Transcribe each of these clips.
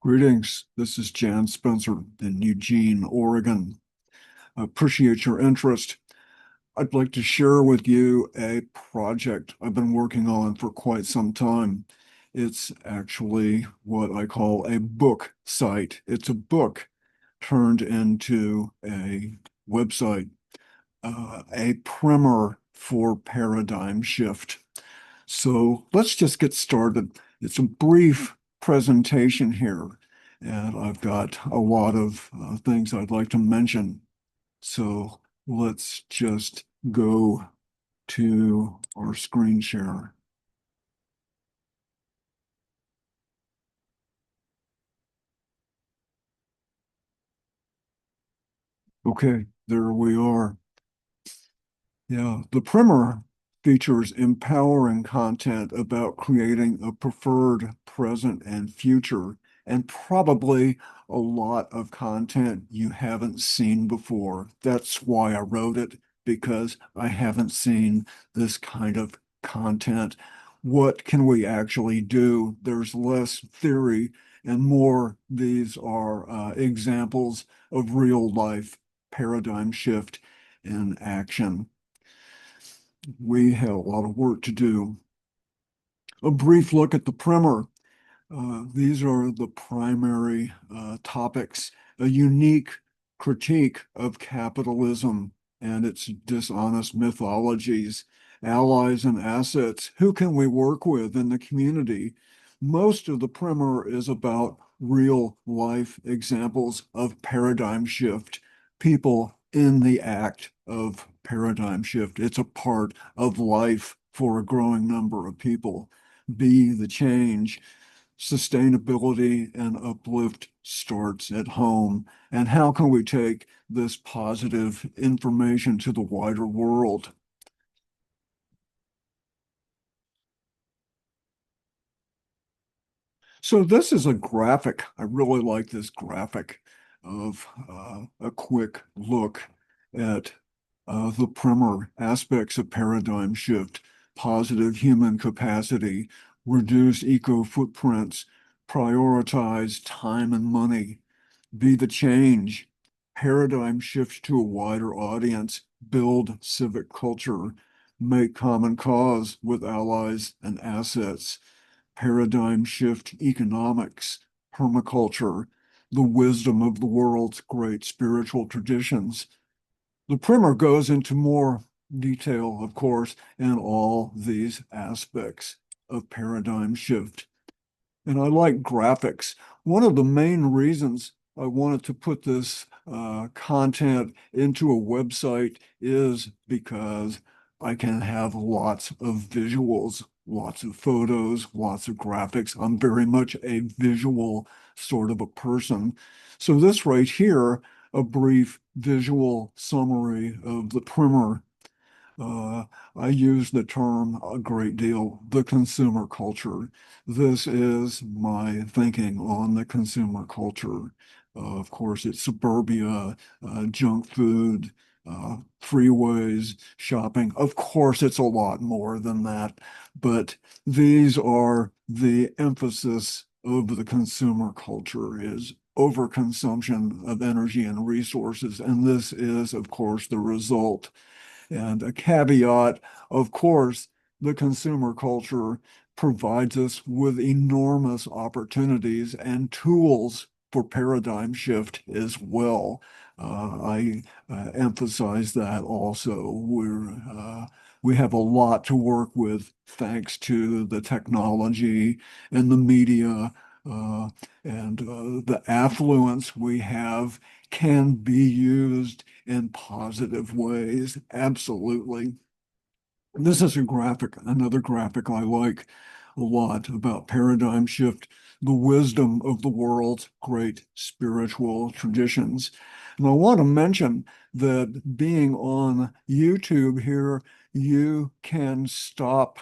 Greetings. This is Jan Spencer in Eugene, Oregon. I appreciate your interest. I'd like to share with you a project I've been working on for quite some time. It's actually what I call a book site. It's a book turned into a website, a primer for paradigm shift. So let's just get started. It's a brief presentation here, and I've got a lot of things I'd like to mention. So let's just go to our screen share. Okay, there we are. Yeah, the primer features empowering content about creating a preferred present and future, and probably a lot of content you haven't seen before. That's why I wrote it, because I haven't seen this kind of content. What can we actually do? There's less theory and more. These are examples of real life paradigm shift in action. We have a lot of work to do. A brief look at the primer. These are the primary topics. A unique critique of capitalism and its dishonest mythologies, allies and assets. Who can we work with in the community? Most of the primer is about real life examples of paradigm shift, people in the act of paradigm shift. It's a part of life for a growing number of people. Be the change. Sustainability and uplift starts at home. And how can we take this positive information to the wider world? So this is a graphic. I really like this graphic of a quick look at the primer aspects of paradigm shift, positive human capacity, reduce eco footprints, prioritize time and money, be the change, paradigm shift to a wider audience, build civic culture, make common cause with allies and assets, paradigm shift economics, permaculture, the wisdom of the world's great spiritual traditions. The primer goes into more detail, of course, in all these aspects of paradigm shift. And I like graphics. One of the main reasons I wanted to put this content into a website is because I can have lots of visuals, lots of photos, lots of graphics. I'm very much a visual sort of a person. So this right here, a brief visual summary of the primer. uh, I use the term a great deal, the consumer culture. This is my thinking on the consumer culture. Of course, it's suburbia, junk food, freeways, shopping. Of course, it's a lot more than that, but these are the emphasis of the consumer culture is overconsumption of energy and resources. And this is, of course, the result. And a caveat, of course, the consumer culture provides us with enormous opportunities and tools for paradigm shift as well. I emphasize that also. We have a lot to work with thanks to the technology and the media and the affluence we have can be used in positive ways. Absolutely. This is a graphic, another graphic I like a lot about paradigm shift, the wisdom of the world's great spiritual traditions. And I want to mention that being on YouTube here, you can stop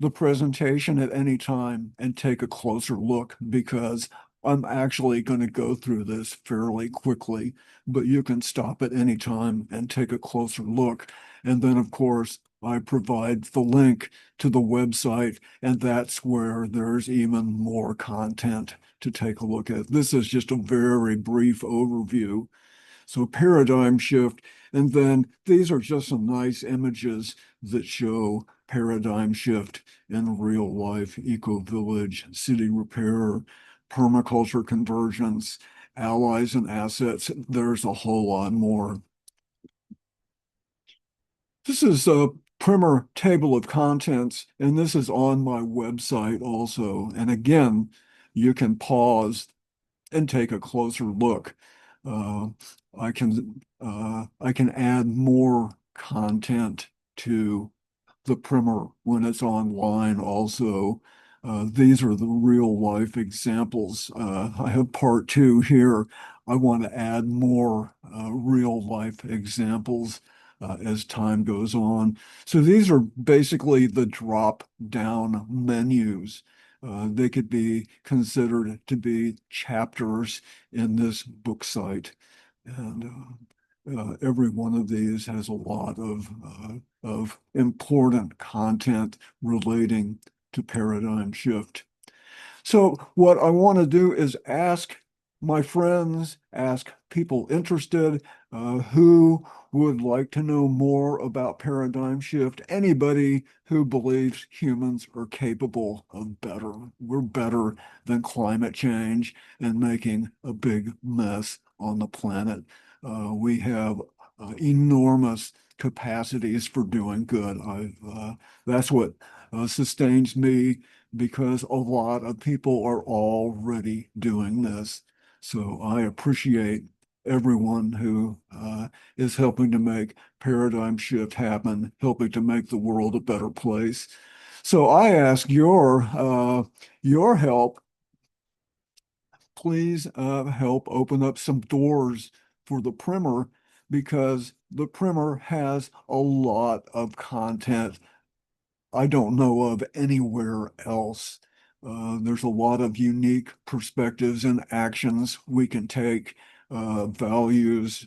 the presentation at any time and take a closer look because I'm actually going to go through this fairly quickly, but you can stop at any time and take a closer look. And then, of course, I provide the link to the website, and that's where there's even more content to take a look at. This is just a very brief overview. So paradigm shift. And then these are just some nice images that show paradigm shift in real life, eco-village, city repair, permaculture convergence, allies and assets. There's a whole lot more. This is a primer table of contents, and this is on my website also. And again, you can pause and take a closer look. Uh, I can add more content to the primer when it's online also. These are the real life examples. I have part two here. I want to add more real life examples as time goes on. So these are basically the drop down menus. They could be considered to be chapters in this book site. And every one of these has a lot of important content relating to paradigm shift. So what I want to do is ask my friends, ask people interested who would like to know more about paradigm shift, anybody who believes humans are capable of better. We're better than climate change and making a big mess on the planet. We have enormous capacities for doing good. That's what sustains me because a lot of people are already doing this. So I appreciate everyone who is helping to make paradigm shift happen, helping to make the world a better place. So I ask your help. Please help open up some doors for the primer because the primer has a lot of content I don't know of anywhere else. There's a lot of unique perspectives and actions we can take, values,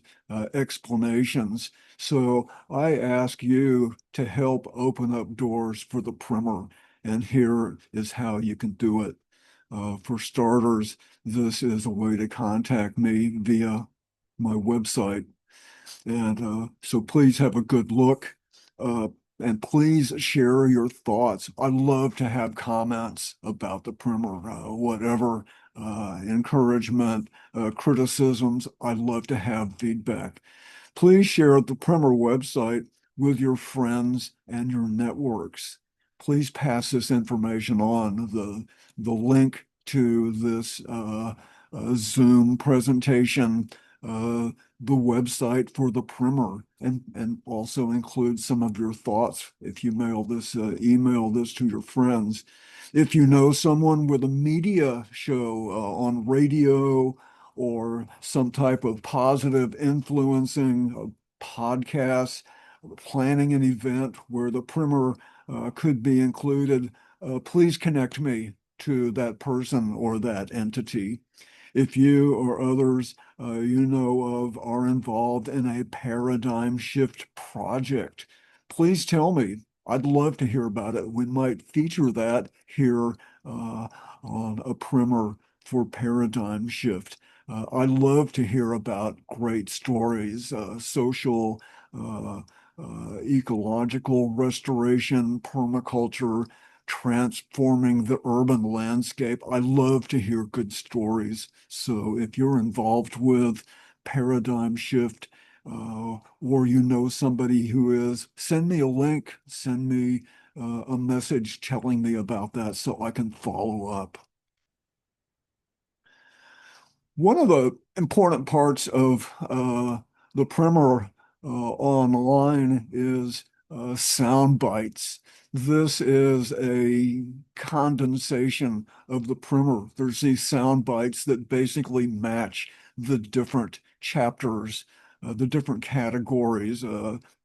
explanations. So I ask you to help open up doors for the primer, and here is how you can do it. For starters, this is a way to contact me via my website. And so please have a good look. Uh, and please share your thoughts. I love to have comments about the primer, whatever encouragement, criticisms. I love to have feedback. Please share the Primer website with your friends and your networks. Please pass this information on. The link to this Zoom presentation, the website for the primer, and also include some of your thoughts if you email this to your friends. If you know someone with a media show on radio or some type of positive influencing podcast, planning an event where the primer could be included, please connect me to that person or that entity. If you or others you know of are involved in a paradigm shift project, please tell me. I'd love to hear about it. We might feature that here on a primer for paradigm shift. I love to hear about great stories, social, ecological restoration, permaculture, transforming the urban landscape. I love to hear good stories. So if you're involved with paradigm shift, or you know somebody who is, send me a link, send me a message telling me about that so I can follow up. One of the important parts of the primer online is sound bites. This is a condensation of the primer. There's these sound bites that basically match the different chapters, the different categories,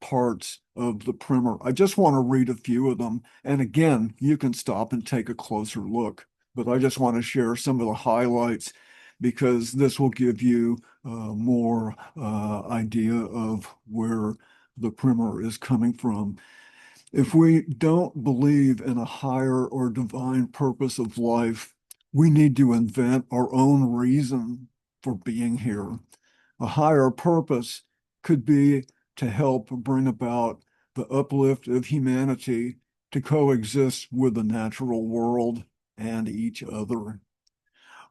parts of the primer. I just want to read a few of them. And again, you can stop and take a closer look. But I just want to share some of the highlights because this will give you more idea of where the primer is coming from. If we don't believe in a higher or divine purpose of life, we need to invent our own reason for being here. A higher purpose could be to help bring about the uplift of humanity to coexist with the natural world and each other.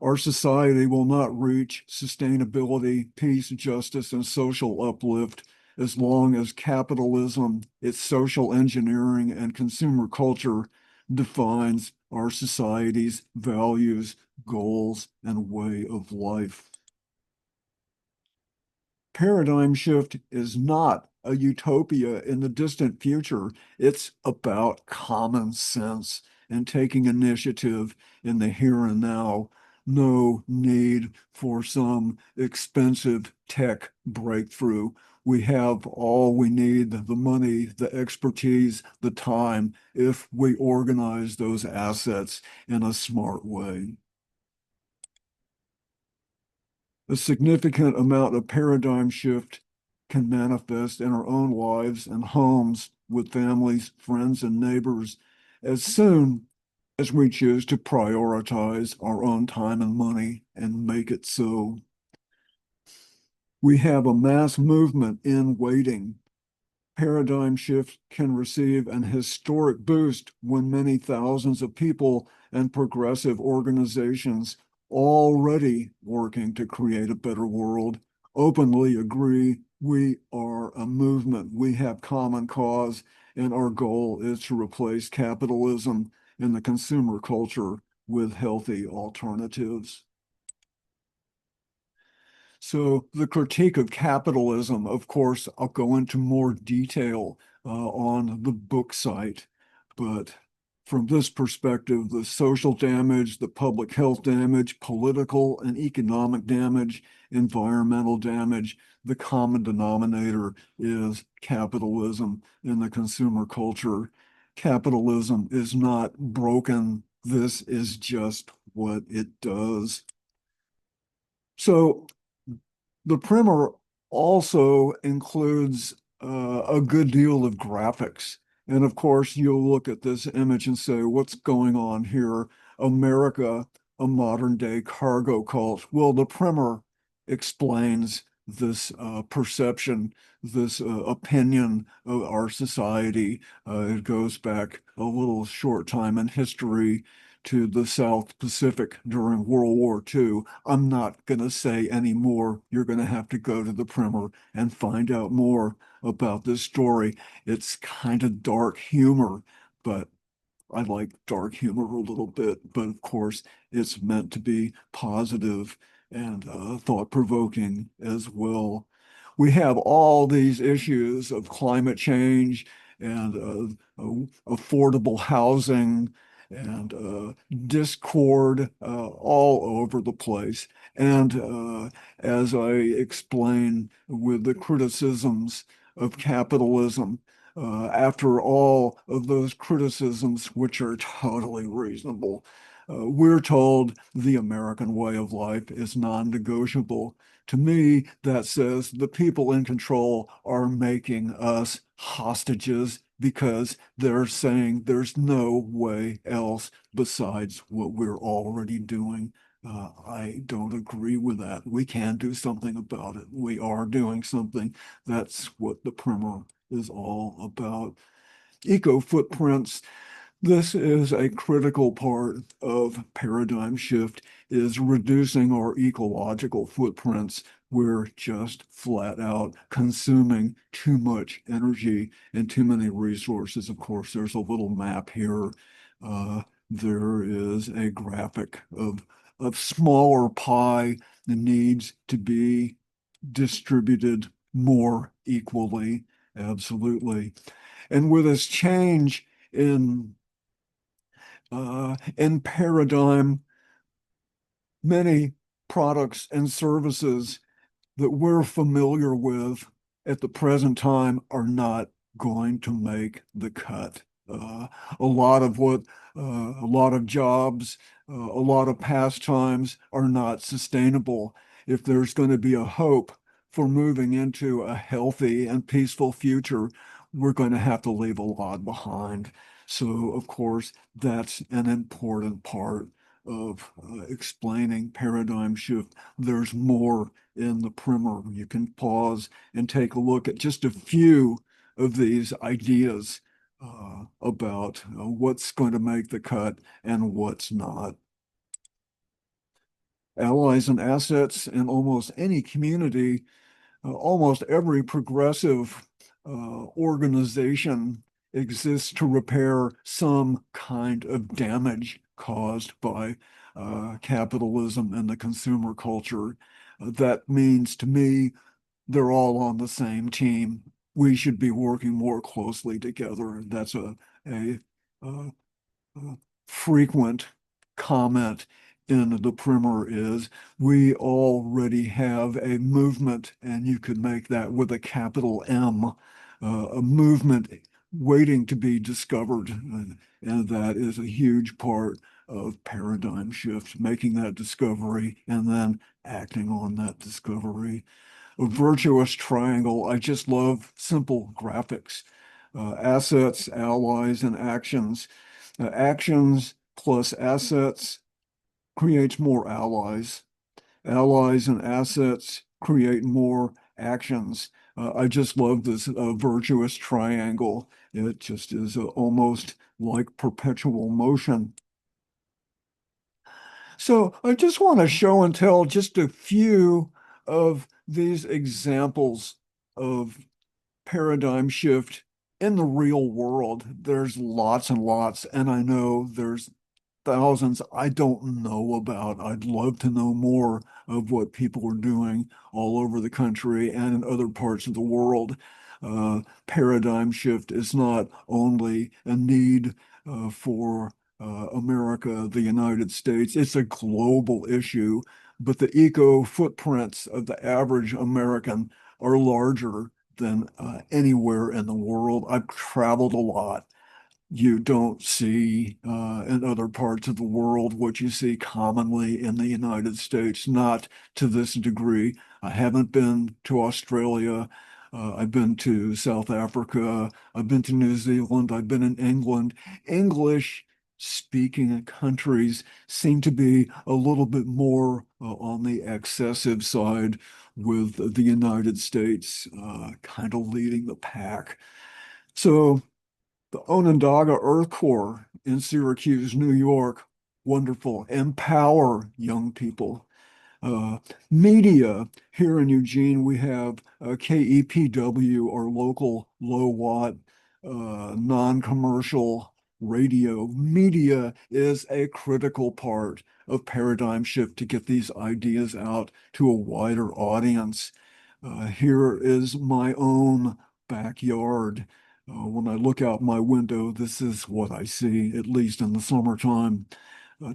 Our society will not reach sustainability, peace, justice, and social uplift as long as capitalism, its social engineering, and consumer culture defines our society's values, goals, and way of life. Paradigm shift is not a utopia in the distant future. It's about common sense and taking initiative in the here and now. No need for some expensive tech breakthrough. We have all we need, the money, the expertise, the time, if we organize those assets in a smart way. A significant amount of paradigm shift can manifest in our own lives and homes with families, friends, and neighbors as soon as we choose to prioritize our own time and money and make it so. We have a mass movement in waiting. Paradigm shift can receive an historic boost when many thousands of people and progressive organizations already working to create a better world openly agree we are a movement, we have common cause, and our goal is to replace capitalism and the consumer culture with healthy alternatives. So the critique of capitalism, of course, I'll go into more detail on the book site, but from this perspective, the social damage, the public health damage, political and economic damage, environmental damage, the common denominator is capitalism in the consumer culture. Capitalism is not broken. This is just what it does. So the primer also includes a good deal of graphics. And of course, you'll look at this image and say, what's going on here? America, a modern day cargo cult. Well, the primer explains this perception, this opinion of our society. It goes back a little short time in history to the South Pacific during World War II. I'm not going to say any more. You're going to have to go to the primer and find out more about this story. It's kind of dark humor, but I like dark humor a little bit. But of course, it's meant to be positive and thought-provoking as well. We have all these issues of climate change and affordable housing and discord all over the place. And as I explain with the criticisms of capitalism, after all of those criticisms, which are totally reasonable, we're told the American way of life is non-negotiable. To me, that says the people in control are making us hostages because they're saying there's no way else besides what we're already doing. I don't agree with that. We can do something about it. We are doing something. That's what the primer is all about. Eco footprints. This is a critical part of paradigm shift is reducing our ecological footprints. We're just flat out consuming too much energy and too many resources. Of course, there's a little map here. Uh, there is a graphic of smaller pie that needs to be distributed more equally. Absolutely. And with this change in paradigm, many products and services that we're familiar with at the present time are not going to make the cut. A lot of a lot of jobs, a lot of pastimes are not sustainable. If there's going to be a hope for moving into a healthy and peaceful future, we're going to have to leave a lot behind. So, of course, that's an important part of explaining paradigm shift. There's more in the primer. You can pause and take a look at just a few of these ideas about what's going to make the cut and what's not. Allies and assets in almost any community, almost every progressive organization exists to repair some kind of damage caused by capitalism and the consumer culture. That means to me, they're all on the same team. We should be working more closely together. That's a frequent comment in the primer is we already have a movement, and you could make that with a capital M, a movement waiting to be discovered. And that is a huge part of paradigm shift, making that discovery and then acting on that discovery. A virtuous triangle. I just love simple graphics. Assets, allies, and actions. Actions plus assets creates more allies. Allies and assets create more actions. I just love this virtuous triangle. It just is almost like perpetual motion. So I just want to show and tell just a few of these examples of paradigm shift in the real world. There's lots and lots, and I know there's thousands I don't know about. I'd love to know more of what people are doing all over the country and in other parts of the world. Paradigm shift is not only a need for America, the United States, it's a global issue, but the eco footprints of the average American are larger than anywhere in the world. I've traveled a lot. You don't see in other parts of the world what you see commonly in the United States, not to this degree. I haven't been to Australia. I've been to South Africa. I've been to New Zealand. I've been in England. English speaking countries seem to be a little bit more on the excessive side, with the United States kind of leading the pack. So, the Onondaga Earth Corps in Syracuse, New York, wonderful. Empower young people. Uh, Media here in Eugene, we have KEPW, our local low watt, non-commercial radio. Media is a critical part of paradigm shift to get these ideas out to a wider audience. Here is my own backyard. When I look out my window, this is what I see, at least in the summertime.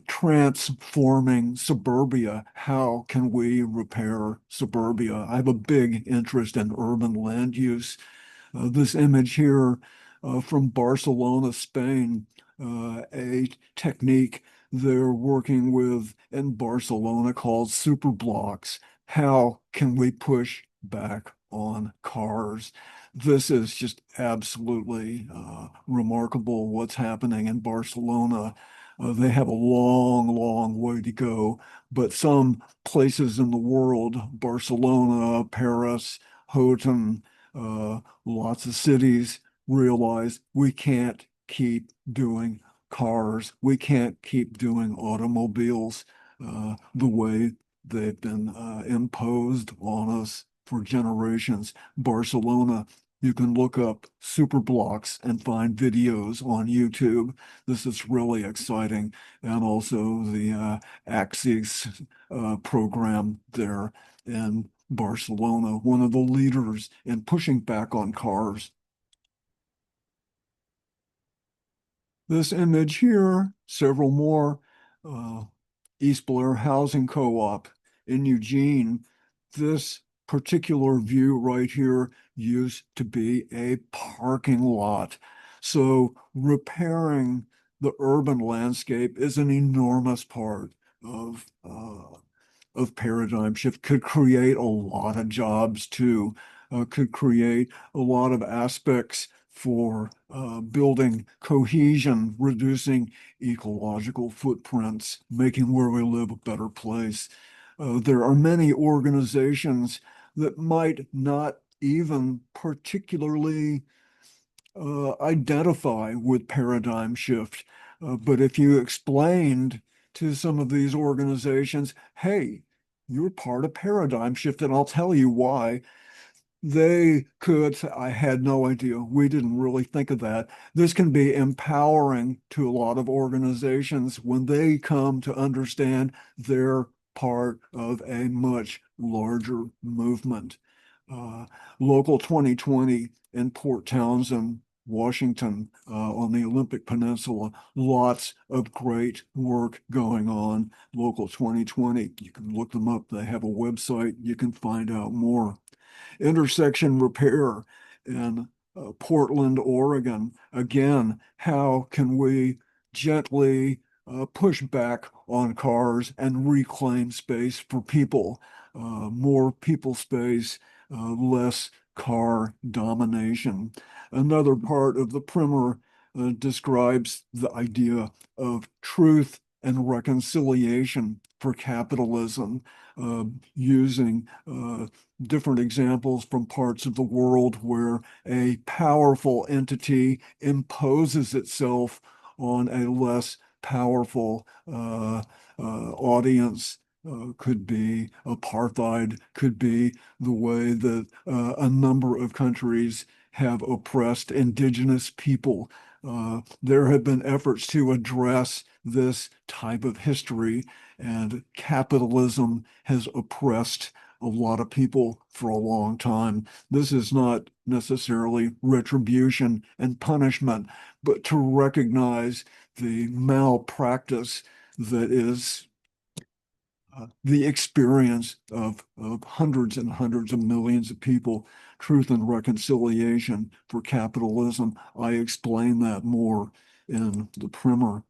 Transforming suburbia. How can we repair suburbia? I have a big interest in urban land use. This image here from Barcelona, Spain, a technique they're working with in Barcelona called super blocks. How can we push back on cars? This is just absolutely remarkable what's happening in Barcelona. They have a long, long way to go, but some places in the world, Barcelona, Paris, Houghton, lots of cities realize we can't keep doing cars. We can't keep doing automobiles the way they've been imposed on us for generations. Barcelona, you can look up super blocks and find videos on YouTube. This is really exciting. And also the Axis program there in Barcelona, one of the leaders in pushing back on cars. This image here, several more, uh, East Blair Housing Co-op in Eugene. This particular view right here used to be a parking lot. So repairing the urban landscape is an enormous part of paradigm shift, could create a lot of jobs too, could create a lot of aspects for building cohesion, reducing ecological footprints, making where we live a better place. There are many organizations that might not even particularly identify with paradigm shift. But if you explained to some of these organizations, hey, you're part of paradigm shift, and I'll tell you why, they could say, I had no idea. We didn't really think of that. This can be empowering to a lot of organizations when they come to understand they're part of a much larger movement. Uh, Local 2020 in Port Townsend, Washington, on the Olympic Peninsula, lots of great work going on. Local 2020, you can look them up. They have a website. You can find out more. Intersection repair in Portland, Oregon. Again, how can we gently push back on cars and reclaim space for people? More people space, less car domination. Another part of the primer describes the idea of truth and reconciliation for capitalism, using different examples from parts of the world where a powerful entity imposes itself on a less powerful audience. Could be apartheid, could be the way that a number of countries have oppressed indigenous people. There have been efforts to address this type of history, and capitalism has oppressed a lot of people for a long time. This is not necessarily retribution and punishment, but to recognize the malpractice that is the experience of hundreds and hundreds of millions of people. Truth and reconciliation for capitalism. I explain that more in the primer.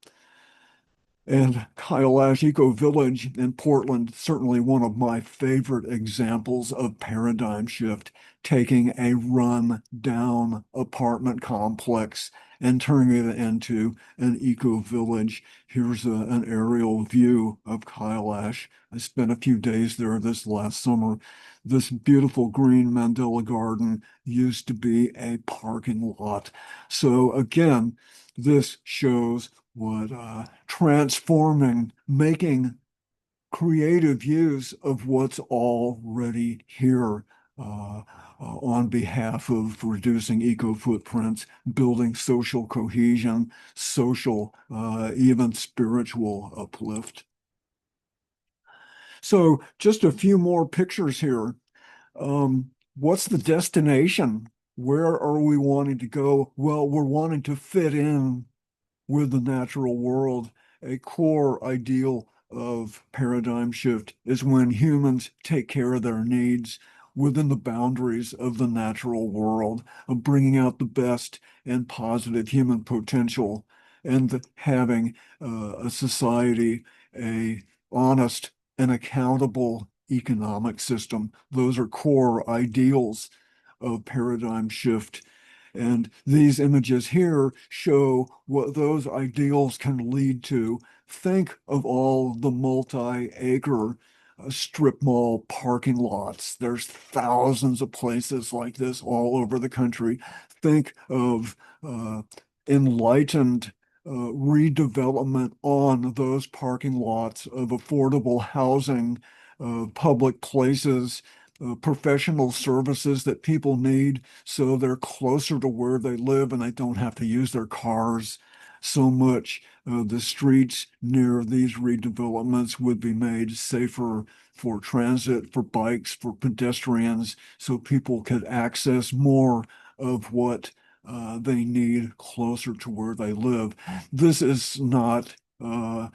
And Kailash Eco Village in Portland, certainly one of my favorite examples of paradigm shift, taking a run down apartment complex and turning it into an eco village. Here's an aerial view of Kailash. I spent a few days there this last summer. This beautiful green Mandela garden used to be a parking lot. So again, this shows what transforming, making creative use of what's already here on behalf of reducing eco footprints, building social cohesion, social, even spiritual uplift. So just a few more pictures here. What's the destination? Where are we wanting to go? Well, we're wanting to fit in with the natural world. A core ideal of paradigm shift is when humans take care of their needs within the boundaries of the natural world, of bringing out the best and positive human potential, and having a society, a honest and accountable economic system. Those are core ideals of paradigm shift. And these images here show what those ideals can lead to. Think of all the multi-acre strip mall parking lots. There's thousands of places like this all over the country. Think of enlightened redevelopment on those parking lots of affordable housing, public places, professional services that people need so they're closer to where they live and they don't have to use their cars so much. The streets near these redevelopments would be made safer for transit, for bikes, for pedestrians, so people could access more of what they need closer to where they live. This is not uh,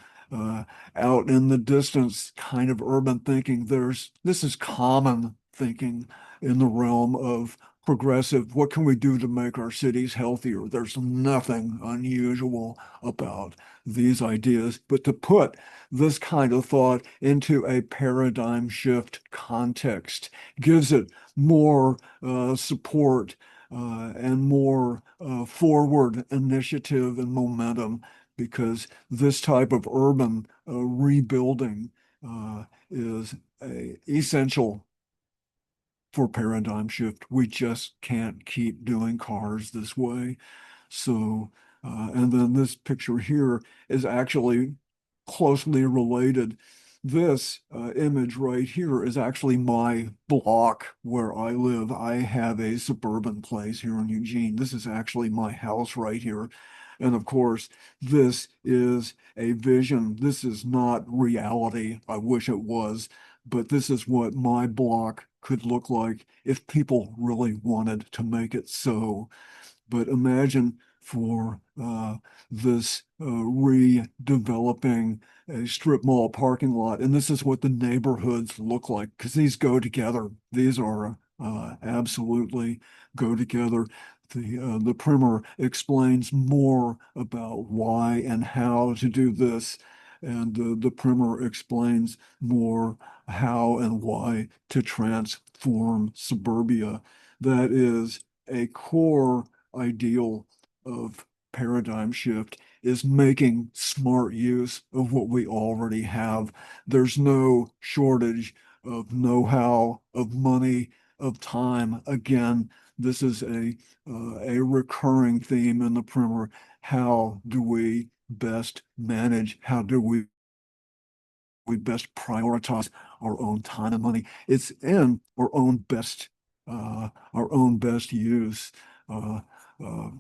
out in the distance kind of urban thinking. This is common thinking in the realm of progressive. What can we do to make our cities healthier? There's nothing unusual about these ideas, but to put this kind of thought into a paradigm shift context gives it more support, and more forward initiative and momentum because this type of urban rebuilding is essential for paradigm shift. We just can't keep doing cars this way. So, and then this picture here is actually closely related. This image right here is actually my block where I live. I have a suburban place here in Eugene. This is actually my house right here. And of course, this is a vision. This is not reality. I wish it was, but this is what my block could look like if people really wanted to make it so. But imagine for this redeveloping a strip mall parking lot, and this is what the neighborhoods look like because these go together. These are absolutely go together. The primer explains more about why and how to do this, and the primer explains more how and why to transform suburbia. That is a core ideal of paradigm shift is making smart use of what we already have. There's no shortage of know-how, of money, of time. Again, this is a recurring theme in the primer. How do we best manage? How do we best prioritize our own time and money? It's in our own best use. Uh, uh,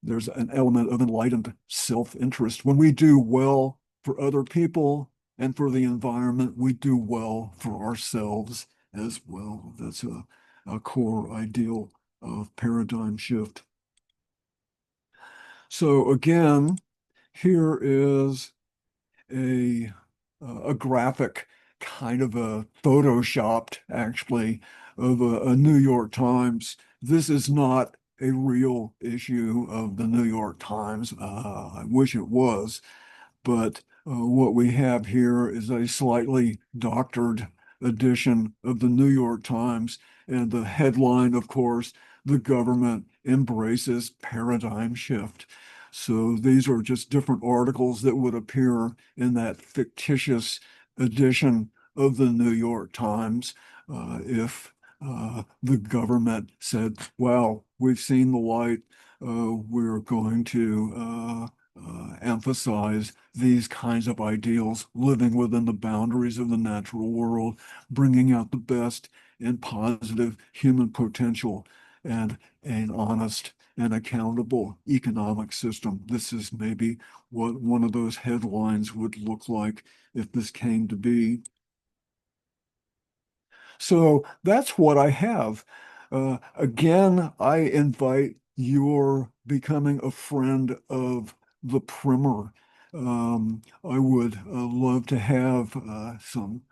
there's an element of enlightened self-interest. When we do well for other people and for the environment, we do well for ourselves as well. That's a core ideal of paradigm shift. So again, here is a a graphic, kind of a photoshopped actually, of a New York Times. This is not a real issue of the New York Times. I wish it was, but what we have here is a slightly doctored edition of the New York Times. And the headline, of course, the government embraces paradigm shift. So these are just different articles that would appear in that fictitious edition of the New York Times if the government said, well, we've seen the light, we're going to emphasize these kinds of ideals, living within the boundaries of the natural world, bringing out the best and positive human potential, and an honest and accountable economic system. This is maybe what one of those headlines would look like if this came to be. So that's what I have. Again, I invite your becoming a friend of the primer. I would love to have some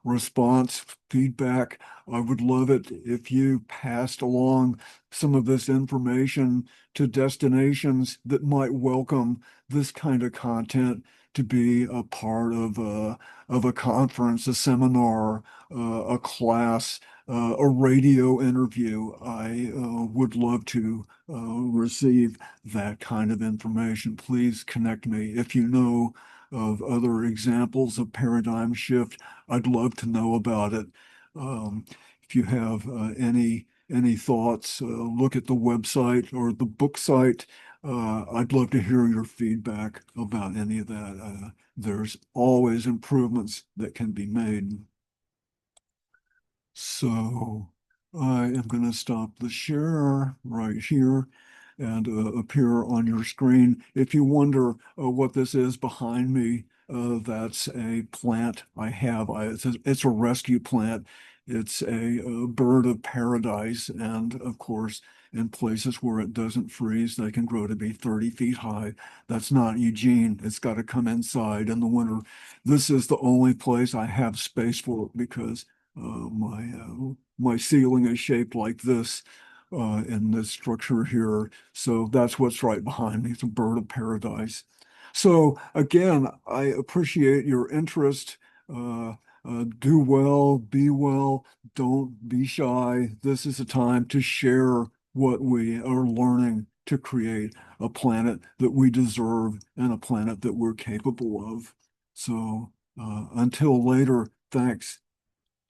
response, feedback. I would love it if you passed along some of this information to destinations that might welcome this kind of content to be a part of a conference, a seminar, a class, a radio interview. I would love to receive that kind of information. Please connect me. If you know of other examples of paradigm shift, I'd love to know about it. If you have any thoughts, look at the website or the book site. I'd love to hear your feedback about any of that. There's always improvements that can be made. So I am going to stop the share right here and appear on your screen. If you wonder what this is behind me, that's a plant I have. It's a rescue plant. It's a bird of paradise. And of course, in places where it doesn't freeze, they can grow to be 30 feet high. That's not Eugene. It's got to come inside in the winter. This is the only place I have space for it because my ceiling is shaped like this in this structure here. So that's what's right behind me. It's a bird of paradise. So again, I appreciate your interest. Do well, be well, don't be shy. This is a time to share what we are learning to create, a planet that we deserve and a planet that we're capable of. So until later, thanks.